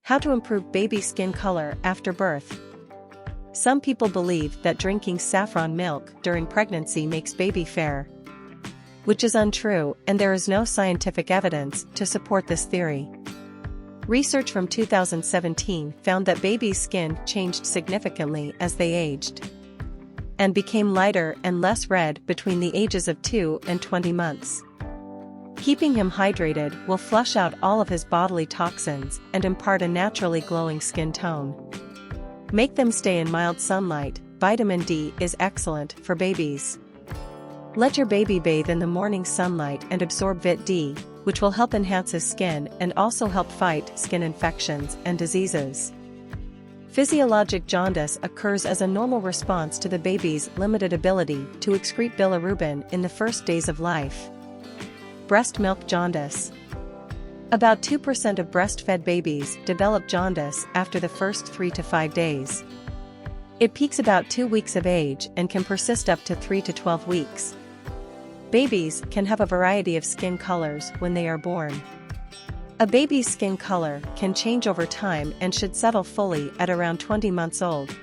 How to improve baby skin color after birth. Some people believe that drinking saffron milk during pregnancy makes baby fair, which is untrue, and there is no scientific evidence to support this theory. Research from 2017 found that babies' skin changed significantly as they aged and became lighter and less red between the ages of 2 and 20 months. Keeping him hydrated will flush out all of his bodily toxins and impart a naturally glowing skin tone. Make them stay in mild sunlight. Vitamin D is excellent for babies. Let your baby bathe in the morning sunlight and absorb Vit D, which will help enhance his skin and also help fight skin infections and diseases. Physiologic jaundice occurs as a normal response to the baby's limited ability to excrete bilirubin in the first days of life. Breast milk jaundice. About 2% of breastfed babies develop jaundice after the first 3 to 5 days. It peaks about 2 weeks of age and can persist up to 3 to 12 weeks. Babies can have a variety of skin colors when they are born. A baby's skin color can change over time and should settle fully at around 20 months old.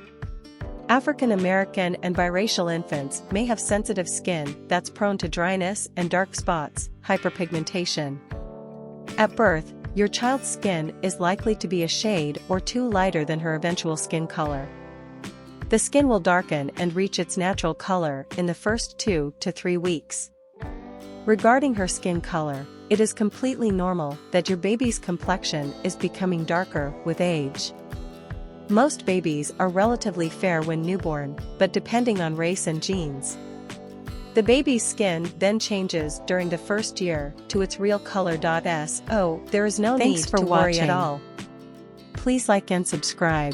African American and biracial infants may have sensitive skin that's prone to dryness and dark spots, hyperpigmentation. At birth, your child's skin is likely to be a shade or two lighter than her eventual skin color. The skin will darken and reach its natural color in the first 2 to 3 weeks. Regarding her skin color, it is completely normal that your baby's complexion is becoming darker with age. Most babies are relatively fair when newborn, but depending on race and genes, the baby's skin then changes during the first year to its real color. So there is no need to worry at all. Please like and subscribe.